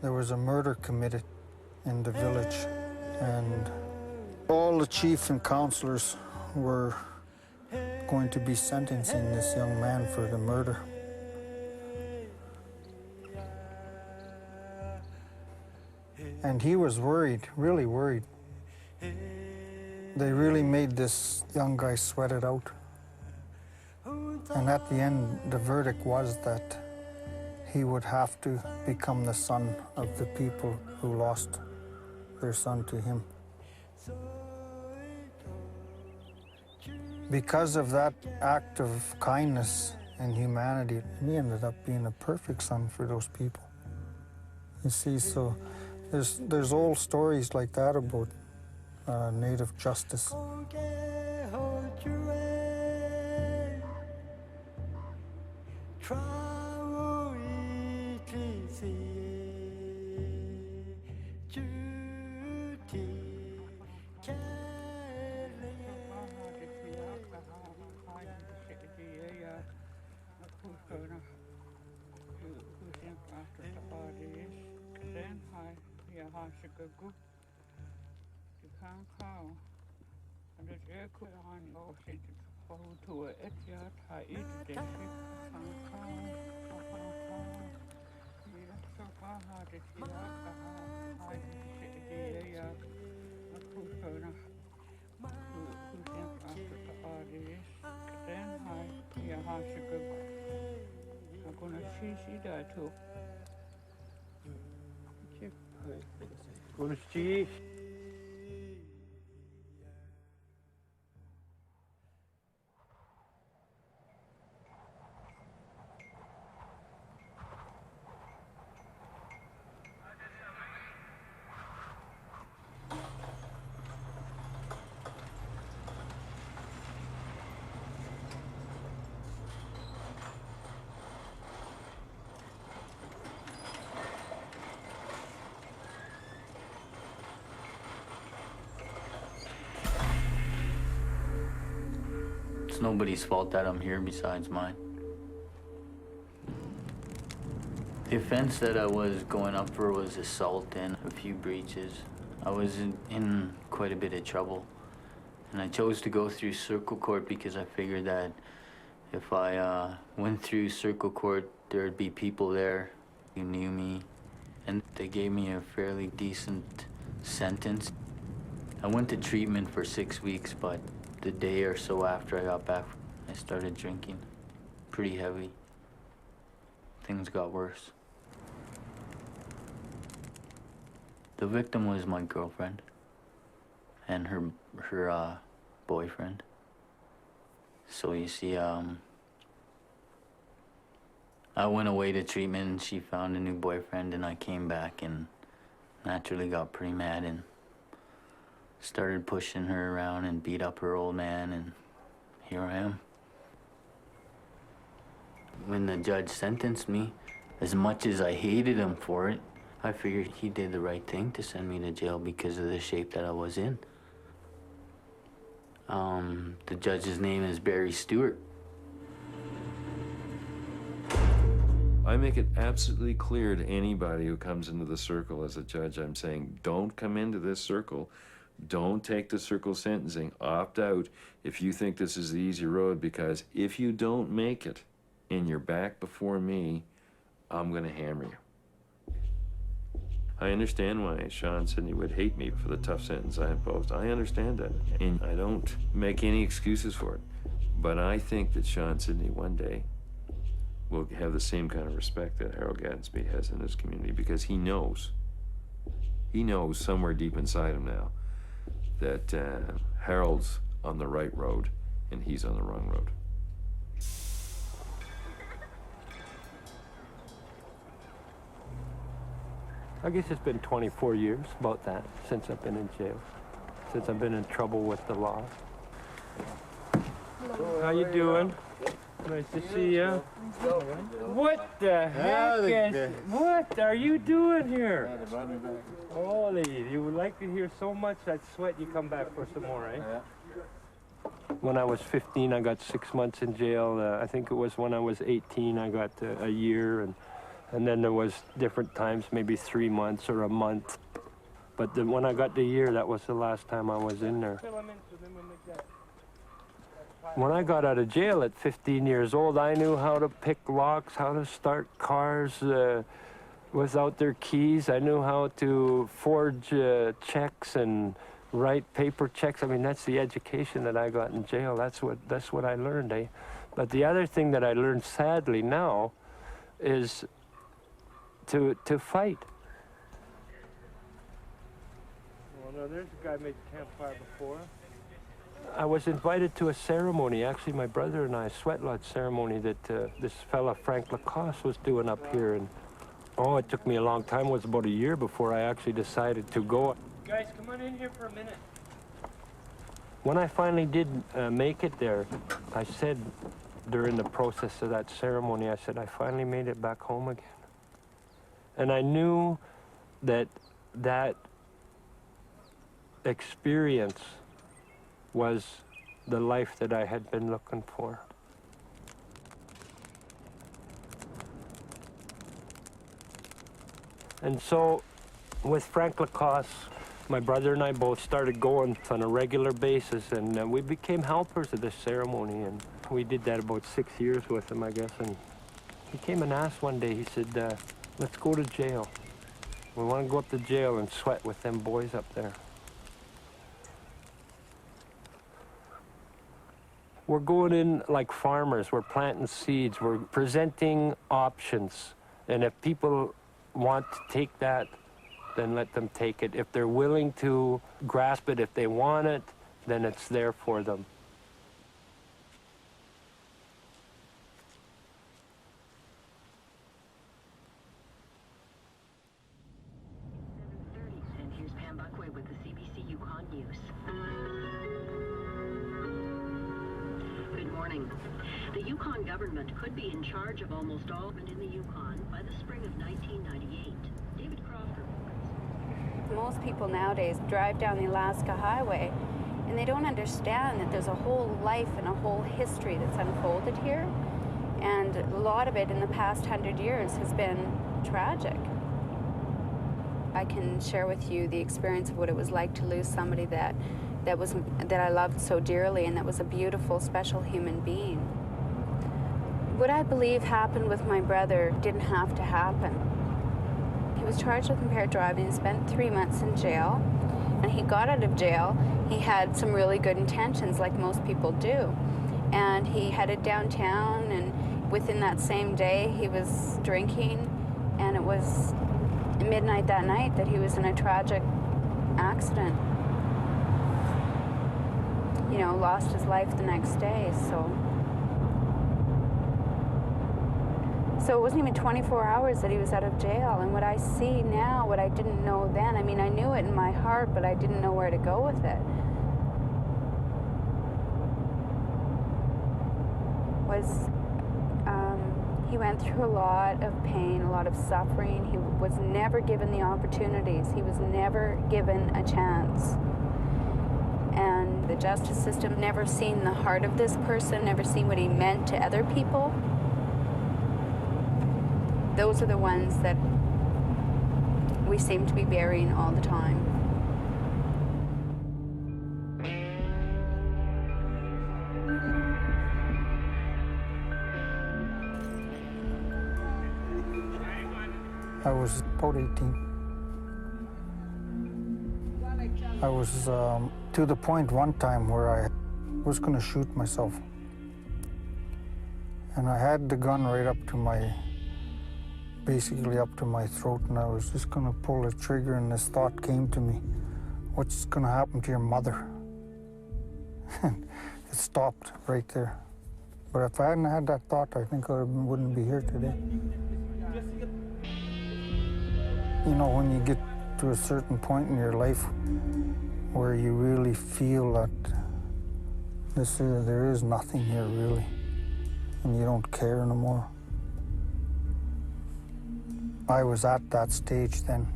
there was a murder committed in the village, and all the chief and councillors were going to be sentencing this young man for the murder. And he was worried, really worried. They really made this young guy sweat it out. And at the end, the verdict was that he would have to become the son of the people who lost their son to him. Because of that act of kindness and humanity, he ended up being a perfect son for those people. You see, so there's old stories like that about Native justice. It's nobody's fault that I'm here besides mine. The offense that I was going up for was assault and a few breaches. I was in quite a bit of trouble. And I chose to go through circle court because I figured that if I went through circle court, there'd be people there who knew me. And they gave me a fairly decent sentence. I went to treatment for 6 weeks, but the day or so after I got back, I started drinking. Pretty heavy. Things got worse. The victim was my girlfriend and her boyfriend. So you see, I went away to treatment and she found a new boyfriend, and I came back and naturally got pretty mad and started pushing her around and beat up her old man, and here I am. When the judge sentenced me, as much as I hated him for it, I figured he did the right thing to send me to jail because of the shape that I was in. The judge's name is Barry Stewart. I make it absolutely clear to anybody who comes into the circle as a judge, I'm saying, don't come into this circle. Don't take the circle sentencing. Opt out if you think this is the easy road, because if you don't make it and you're back before me, I'm going to hammer you. I understand why Sean Sidney would hate me for the tough sentence I imposed. I understand that, and I don't make any excuses for it. But I think that Sean Sidney one day will have the same kind of respect that Harold Gadsby has in his community, because he knows somewhere deep inside him now that Harold's on the right road and he's on the wrong road. I guess it's been 24 years, about that, since I've been in jail, since I've been in trouble with the law. Hello. How you doing? Nice to see you. What the heck what are you doing here? Holy, you would like to hear so much that sweat you come back for some more, eh? When I was 15, I got 6 months in jail. I think it was when I was 18, I got a year, and And then there was different times, maybe 3 months or a month. But then when I got the year, that was the last time I was in there. When I got out of jail at 15 years old, I knew how to pick locks, how to start cars without their keys. I knew how to forge checks and write paper checks. I mean, that's the education that I got in jail. That's what I learned, eh? But the other thing that I learned, sadly, now is to fight. Well, no, there's a guy made a campfire before. I was invited to a ceremony, actually my brother and I, a sweat lodge ceremony that this fella Frank Lacoste was doing up here. And oh, it took me a long time. It was about a year before I actually decided to go. Guys, come on in here for a minute. When I finally did make it there, I said during the process of that ceremony, I said, I finally made it back home again. And I knew that that experience was the life that I had been looking for. And so with Frank Lacoste, my brother and I both started going on a regular basis, and we became helpers of this ceremony, and we did that about 6 years with him, I guess. And he came and asked one day, he said, let's go to jail. We want to go up to jail and sweat with them boys up there. We're going in like farmers, we're planting seeds, we're presenting options. And if people want to take that, then let them take it. If they're willing to grasp it, if they want it, then it's there for them. And here's Pam Buckway with the CBC Yukon News. Good morning. The Yukon government could be in charge of almost all in the Yukon by the spring of 1998. David Crawford. Most people nowadays drive down the Alaska Highway and they don't understand that there's a whole life and a whole history that's unfolded here. And a lot of it in the past 100 years has been tragic. I can share with you the experience of what it was like to lose somebody that I loved so dearly, and that was a beautiful, special human being. What I believe happened with my brother didn't have to happen. He was charged with impaired driving and spent 3 months in jail. And he got out of jail. He had some really good intentions, like most people do. And he headed downtown, and within that same day, he was drinking. And it was midnight that night that he was in a tragic accident. You know, lost his life the next day, so it wasn't even 24 hours that he was out of jail. And what I see now, what I didn't know then, I mean, I knew it in my heart, but I didn't know where to go with it, was he went through a lot of pain, a lot of suffering. He was never given the opportunities. He was never given a chance. And the justice system never seen the heart of this person, never seen what he meant to other people. Those are the ones that we seem to be burying all the time. I was about 18. I was to the point one time where I was going to shoot myself. And I had the gun right up to basically up to my throat, and I was just going to pull the trigger, and this thought came to me, what's going to happen to your mother? And it stopped right there. But if I hadn't had that thought, I think I wouldn't be here today. You know, when you get to a certain point in your life where you really feel that there is nothing here really, and you don't care no more. I was at that stage then.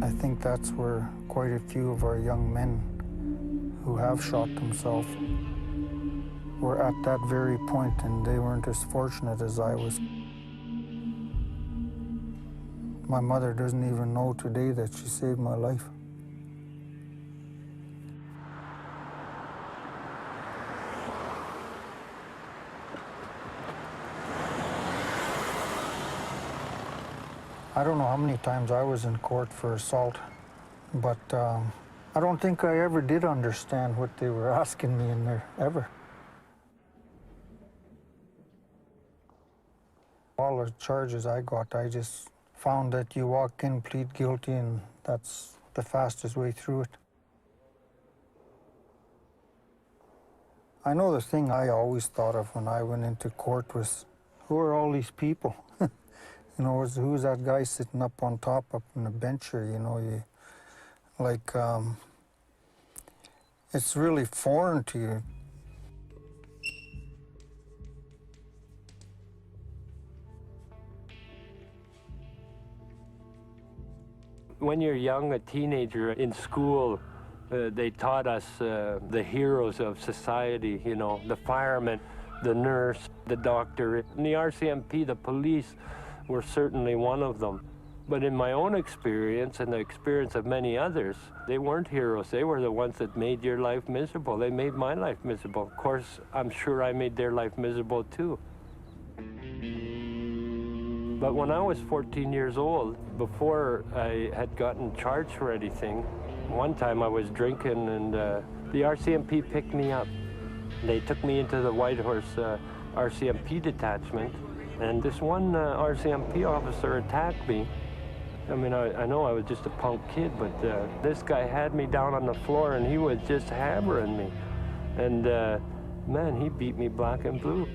I think that's where quite a few of our young men who have shot themselves were at that very point, and they weren't as fortunate as I was. My mother doesn't even know today that she saved my life. I don't know how many times I was in court for assault, but I don't think I ever did understand what they were asking me in there, ever. All the charges I got, I just found that you walk in, plead guilty, and that's the fastest way through it. I know the thing I always thought of when I went into court was, who are all these people? You know, who's that guy sitting up on top, up on the bench here, you know, it's really foreign to you. When you're young, a teenager in school, they taught us the heroes of society, you know, the fireman, the nurse, the doctor. And the RCMP, the police, were certainly one of them. But in my own experience and the experience of many others, they weren't heroes. They were the ones that made your life miserable. They made my life miserable. Of course, I'm sure I made their life miserable too. But when I was 14 years old, before I had gotten charged for anything, one time I was drinking and the RCMP picked me up. They took me into the Whitehorse RCMP detachment, and this one RCMP officer attacked me. I mean, I know I was just a punk kid, but this guy had me down on the floor and he was just hammering me. And man, he beat me black and blue.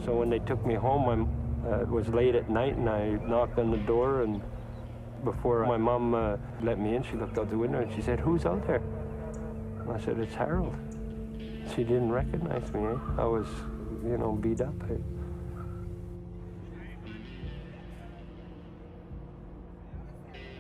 So when they took me home, it was late at night and I knocked on the door, and before my mom let me in, she looked out the window and she said, "Who's out there?" And I said, "It's Harold." She didn't recognize me. I was, you know, beat up.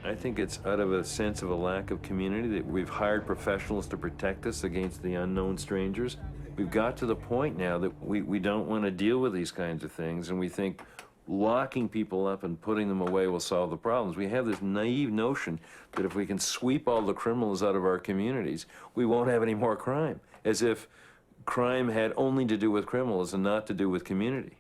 I think it's out of a sense of a lack of community that we've hired professionals to protect us against the unknown strangers. We've got to the point now that we don't want to deal with these kinds of things, and we think locking people up and putting them away will solve the problems. We have this naive notion that if we can sweep all the criminals out of our communities, we won't have any more crime, as if crime had only to do with criminals and not to do with community.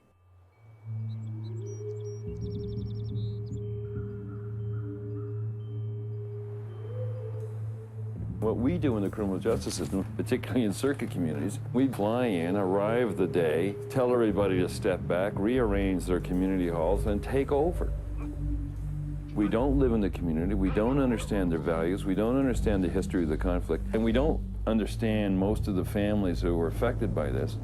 What we do in the criminal justice system, particularly in circuit communities, we fly in, arrive the day, tell everybody to step back, rearrange their community halls, and take over. We don't live in the community, we don't understand their values, we don't understand the history of the conflict, and we don't understand most of the families who were affected by this.